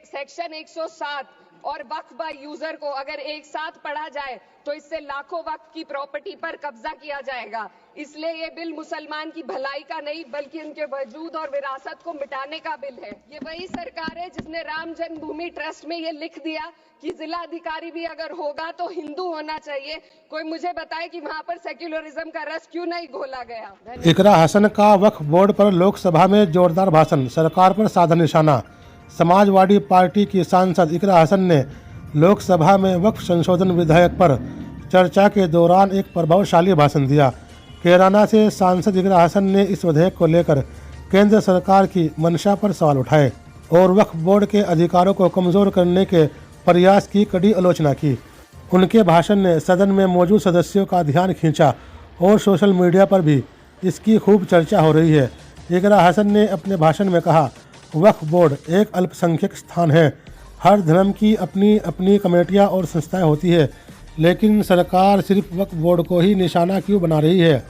Section 107 और वक्फ by user को अगर एक साथ पढ़ा जाए तो इससे लाखों वक्फ की प्रॉपर्टी पर कब्जा किया जाएगा। इसलिए ये बिल मुसलमान की भलाई का नहीं बल्कि उनके वजूद और विरासत को मिटाने का बिल है। ये वही सरकार है जिसने राम जन्मभूमि ट्रस्ट में ये लिख दिया कि जिला अधिकारी भी अगर होगा तो हिंदू होना चाहिए। कोई मुझे बताए कि वहाँ पर सेक्युलरिज्म का रस क्यों नहीं घोला गया। इकरा हसन का वक्फ बोर्ड पर लोकसभा में जोरदार भाषण, सरकार पर साधा निशाना। समाजवादी पार्टी की सांसद इकरा हसन ने लोकसभा में वक्फ संशोधन विधेयक पर चर्चा के दौरान एक प्रभावशाली भाषण दिया। कैराना से सांसद इकरा हसन ने इस विधेयक को लेकर केंद्र सरकार की मंशा पर सवाल उठाए और वक्फ बोर्ड के अधिकारों को कमजोर करने के प्रयास की कड़ी आलोचना की। उनके भाषण ने सदन में मौजूद सदस्यों का ध्यान खींचा और सोशल मीडिया पर भी इसकी खूब चर्चा हो रही है। इकरा हसन ने अपने भाषण में कहा, वक्फ बोर्ड एक अल्पसंख्यक स्थान है। हर धर्म की अपनी अपनी कमेटियां और संस्थाएं होती है, लेकिन सरकार सिर्फ वक्फ बोर्ड को ही निशाना क्यों बना रही है।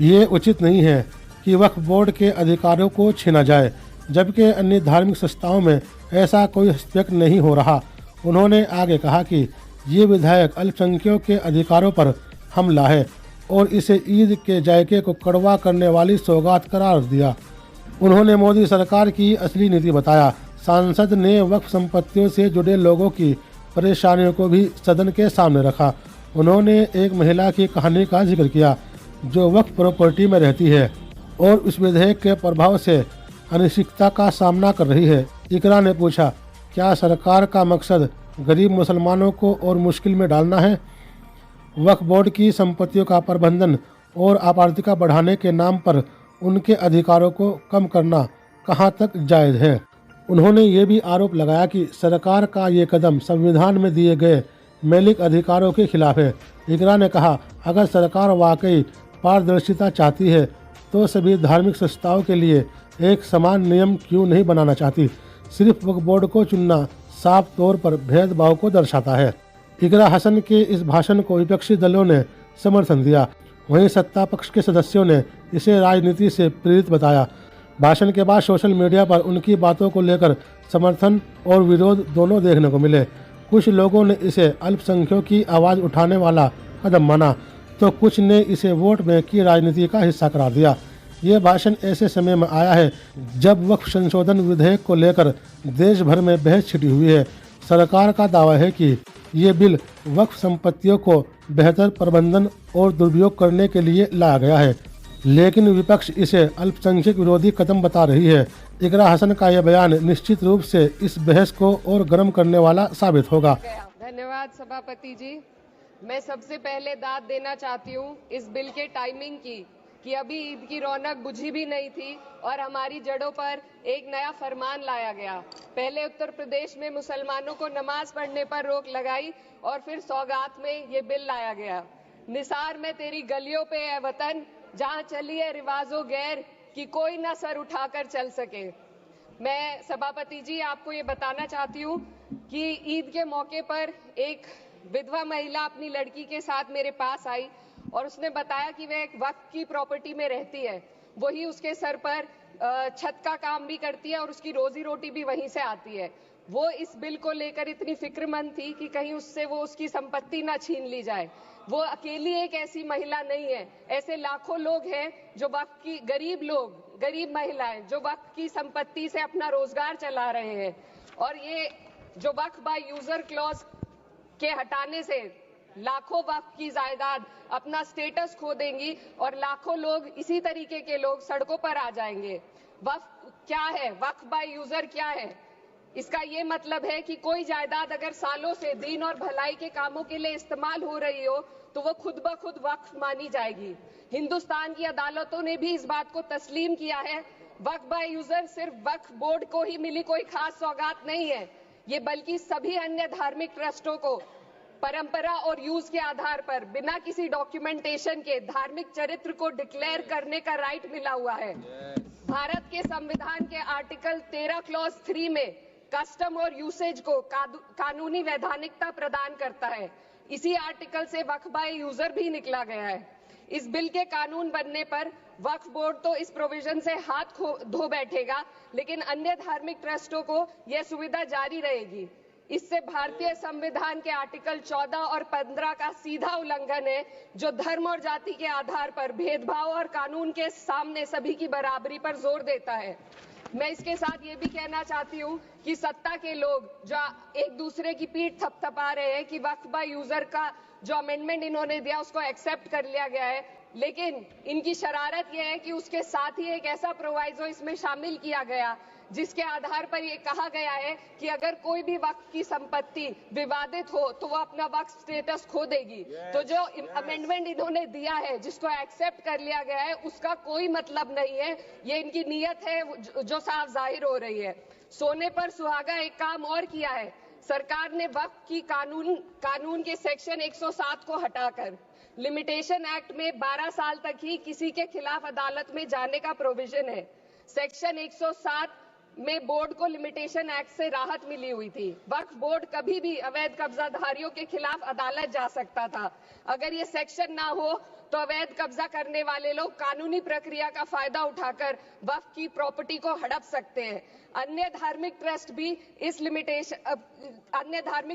ये उचित नहीं है कि वक्फ बोर्ड के अधिकारों को छीना जाए, जबकि अन्य धार्मिक संस्थाओं में ऐसा कोई हस्तक्षेप नहीं हो रहा। उन्होंने आगे कहा कि ये विधेयक अल्पसंख्यकों के अधिकारों पर हमला है और इसे ईद के जायके को कड़वा करने वाली सौगात करार दिया। उन्होंने मोदी सरकार की असली नीति बताया। सांसद ने वक्फ संपत्तियों से जुड़े लोगों की परेशानियों को भी सदन के सामने रखा। उन्होंने एक महिला की कहानी का जिक्र किया जो वक्फ प्रॉपर्टी में रहती है और उस विधेयक के प्रभाव से अनिश्चितता का सामना कर रही है। इकरा ने पूछा, क्या सरकार का मकसद गरीब मुसलमानों को और मुश्किल में डालना है? वक्फ बोर्ड की संपत्तियों का प्रबंधन और आपार्थिकता बढ़ाने के नाम पर उनके अधिकारों को कम करना कहां तक जायज़ है? उन्होंने ये भी आरोप लगाया कि सरकार का ये कदम संविधान में दिए गए मौलिक अधिकारों के खिलाफ है। इकरा ने कहा, अगर सरकार वाकई पारदर्शिता चाहती है तो सभी धार्मिक संस्थाओं के लिए एक समान नियम क्यों नहीं बनाना चाहती। सिर्फ वक्फ बोर्ड को चुनना साफ तौर पर भेदभाव को दर्शाता है। इकरा हसन के इस भाषण को विपक्षी दलों ने समर्थन दिया, वहीं सत्ता पक्ष के सदस्यों ने इसे राजनीति से प्रेरित बताया। भाषण के बाद सोशल मीडिया पर उनकी बातों को लेकर समर्थन और विरोध दोनों देखने को मिले। कुछ लोगों ने इसे अल्पसंख्यकों की आवाज़ उठाने वाला कदम माना तो कुछ ने इसे वोट बैंक की राजनीति का हिस्सा करार दिया। ये भाषण ऐसे समय में आया है जब वक्फ संशोधन विधेयक को लेकर देश भर में बहस छिड़ी हुई है। सरकार का दावा है कि ये बिल वक्फ संपत्तियों को बेहतर प्रबंधन और दुरुपयोग करने के लिए लाया गया है, लेकिन विपक्ष इसे अल्पसंख्यक विरोधी कदम बता रही है। इकरा हसन का यह बयान निश्चित रूप से इस बहस को और गर्म करने वाला साबित होगा। धन्यवाद सभापति जी। मैं सबसे पहले दाद देना चाहती हूँ इस बिल के टाइमिंग की कि अभी ईद की रौनक बुझी भी नहीं थी और हमारी जड़ों पर एक नया फरमान लाया गया। पहले उत्तर प्रदेश में मुसलमानों को नमाज पढ़ने पर रोक लगाई और फिर सौगात में ये बिल लाया गया। निसार में तेरी गलियों पे है वतन, जहाँ चली है रिवाजों गैर कि कोई ना सर उठाकर चल सके। मैं सभापति जी आपको ये बताना चाहती हूँ कि ईद के मौके पर एक विधवा महिला अपनी लड़की के साथ मेरे पास आई और उसने बताया कि वह एक वक्फ की प्रॉपर्टी में रहती है। वही उसके सर पर छत का काम भी करती है और उसकी रोजी रोटी भी वहीं से आती है। वो इस बिल को लेकर इतनी फिक्रमंद थी कि कहीं उससे वो उसकी संपत्ति ना छीन ली जाए। वो अकेली एक ऐसी महिला नहीं है, ऐसे लाखों लोग हैं जो वक्फ की गरीब महिलाएं जो वक्फ की संपत्ति से अपना रोजगार चला रहे हैं। और ये जो वक्फ बाय यूजर क्लॉज के हटाने से लाखों वक्फ की जायदाद अपना स्टेटस खो देंगी और लाखों लोग इसी तरीके के लोग सड़कों पर आ जाएंगे। वक्फ क्या है? वक्फ बाय यूजर क्या है? इसका ये मतलब है कि कोई जायदाद अगर सालों से दीन और भलाई के कामों के लिए इस्तेमाल हो रही हो तो वो खुद ब खुद वक्फ मानी जाएगी। हिंदुस्तान की अदालतों ने भी इस बात को तस्लीम किया है। वक्फ बाय यूजर सिर्फ वक्फ बोर्ड को ही मिली कोई खास सौगात नहीं है, ये बल्कि सभी अन्य धार्मिक ट्रस्टों को परंपरा और यूज के आधार पर बिना किसी डॉक्यूमेंटेशन के धार्मिक चरित्र को डिक्लेयर करने का राइट मिला हुआ है। भारत के संविधान के आर्टिकल 13 क्लॉज 3 में कस्टम और यूसेज को कानूनी वैधानिकता प्रदान करता है। इसी आर्टिकल से वक्फ बाय यूजर भी निकला गया है। इस बिल के कानून बनने पर वक्फ बोर्ड तो इस प्रोविजन से हाथ धो बैठेगा, लेकिन अन्य धार्मिक ट्रस्टों को यह सुविधा जारी रहेगी। इससे भारतीय संविधान के आर्टिकल 14 और 15 का सीधा उल्लंघन है, जो धर्म और जाति के आधार पर भेदभाव और कानून के सामने सभी की बराबरी पर जोर देता है। मैं इसके साथ ये भी कहना चाहती हूँ कि सत्ता के लोग जो एक दूसरे की पीठ थपथपा रहे हैं कि वक्फ बाय यूजर का जो अमेंडमेंट इन्होंने दिया उसको एक्सेप्ट कर लिया गया है, लेकिन इनकी शरारत यह है कि उसके साथ ही एक ऐसा प्रोवाइजो इसमें शामिल किया गया जिसके आधार पर यह कहा गया है कि अगर कोई भी वक्फ की संपत्ति विवादित हो तो वो अपना वक्फ स्टेटस खो देगी। तो जो अमेंडमेंट इन्होंने दिया है, जिसको एक्सेप्ट कर लिया गया है, उसका कोई मतलब नहीं है। ये इनकी नीयत है जो साफ जाहिर हो रही है। सोने पर सुहागा एक काम और किया है। सरकार ने वक्फ की कानून के सेक्शन 107 को हटाकर लिमिटेशन एक्ट में 12 साल तक ही किसी के खिलाफ अदालत में जाने का प्रोविजन है। सेक्शन 107 में बोर्ड को लिमिटेशन एक्ट से राहत मिली हुई थी। वक्फ बोर्ड कभी भी अवैध कब्जाधारियों के खिलाफ अदालत जा सकता था। अगर ये सेक्शन ना हो तो अवैध कब्जा करने वाले लोग कानूनी प्रक्रिया का फायदा उठाकर वक्फ की प्रॉपर्टी को हड़प सकते हैं। अन्य धार्मिक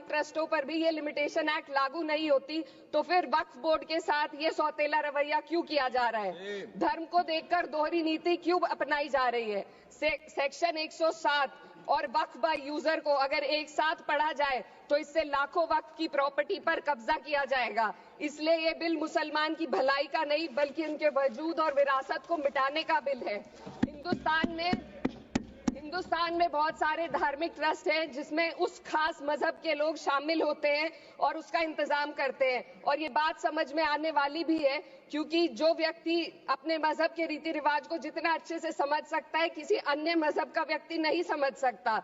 ट्रस्टों पर भी ये लिमिटेशन एक्ट लागू नहीं होती, तो फिर वक्फ बोर्ड के साथ ये सौतेला रवैया क्यों किया जा रहा है? धर्म को देखकर दोहरी नीति क्यों अपनाई जा रही है? सेक्शन 107 और वक्फ बाय यूजर को अगर एक साथ पढ़ा जाए तो इससे लाखों वक्फ की प्रॉपर्टी पर कब्जा किया जाएगा। इसलिए ये बिल मुसलमान की भलाई का नहीं बल्कि उनके वजूद और विरासत को मिटाने का बिल है। हिंदुस्तान में बहुत सारे धार्मिक ट्रस्ट हैं जिसमें उस खास मजहब के लोग शामिल होते हैं और उसका इंतजाम करते हैं, और ये बात समझ में आने वाली भी है क्योंकि जो व्यक्ति अपने मजहब के रीति रिवाज को जितना अच्छे से समझ सकता है, किसी अन्य मजहब का व्यक्ति नहीं समझ सकता।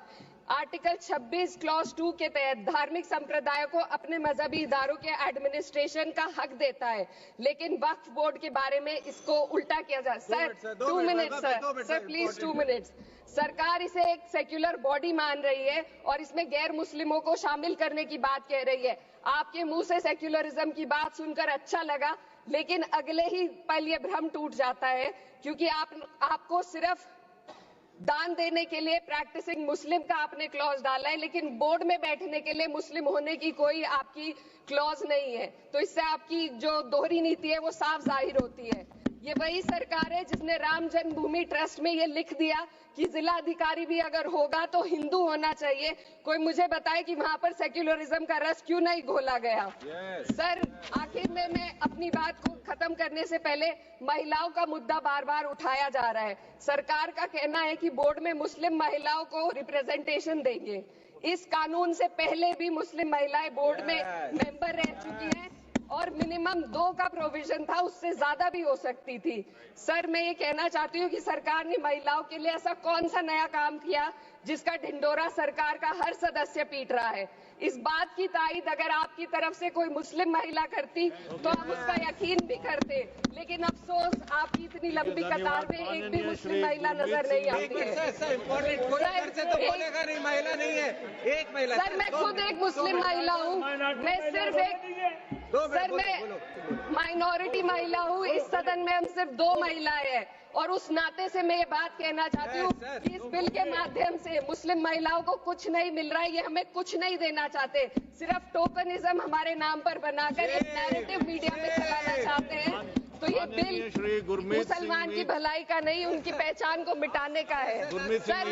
आर्टिकल 26 क्लॉज 2 के तहत धार्मिक संप्रदाय को अपने मजहबी इदारों के एडमिनिस्ट्रेशन का हक देता है, लेकिन वक्फ बोर्ड के बारे में इसको उल्टा किया जा। Sir 2 minute sir please 2 minutes. सरकार इसे एक सेक्युलर बॉडी मान रही है और इसमें गैर मुस्लिमों को शामिल करने की बात कह रही है। आपके मुंह से सेक्युलरिज्म की बात सुनकर अच्छा लगा, लेकिन अगले ही पल ये भ्रम टूट जाता है क्योंकि आपको सिर्फ दान देने के लिए प्रैक्टिसिंग मुस्लिम का आपने क्लॉज डाला है, लेकिन बोर्ड में बैठने के लिए मुस्लिम होने की कोई आपकी क्लॉज नहीं है। तो इससे आपकी जो दोहरी नीति है वो साफ जाहिर होती है। ये वही सरकार है जिसने राम जन्मभूमि ट्रस्ट में ये लिख दिया कि जिला अधिकारी भी अगर होगा तो हिंदू होना चाहिए। कोई मुझे बताए कि वहां पर सेक्युलरिज्म का रस क्यों नहीं घोला गया? सर आखिर में मैं अपनी बात को खत्म करने से पहले महिलाओं का मुद्दा बार बार उठाया जा रहा है। सरकार का कहना है कि बोर्ड में मुस्लिम महिलाओं को रिप्रेजेंटेशन देंगे। इस कानून से पहले भी मुस्लिम महिलाएं बोर्ड में मेंबर रह चुकी हैं और मिनिमम 2 का प्रोविजन था, उससे ज्यादा भी हो सकती थी। सर मैं ये कहना चाहती हूँ कि सरकार ने महिलाओं के लिए ऐसा कौन सा नया काम किया जिसका ढिंडोरा सरकार का हर सदस्य पीट रहा है? इस बात की तायीद अगर आपकी तरफ से कोई मुस्लिम महिला करती तो हम उसका यकीन भी करते, लेकिन अफसोस आपकी इतनी लंबी कतार में एक भी मुस्लिम महिला नजर नहीं आती है। सर मैं खुद एक मुस्लिम महिला हूँ, मैं सिर्फ मैं माइनॉरिटी महिला हूँ। इस सदन में हम सिर्फ 2 महिलाएं हैं और उस नाते से मैं ये बात कहना चाहती हूँ कि इस बिल के माध्यम से मुस्लिम महिलाओं को कुछ नहीं मिल रहा है। ये हमें कुछ नहीं देना चाहते, सिर्फ टोकनिज्म हमारे नाम पर बनाकर एक नैरेटिव मीडिया में चलाना चाहते हैं। तो ये बिल मुसलमान की भलाई का नहीं, उनकी पहचान को मिटाने का है। सर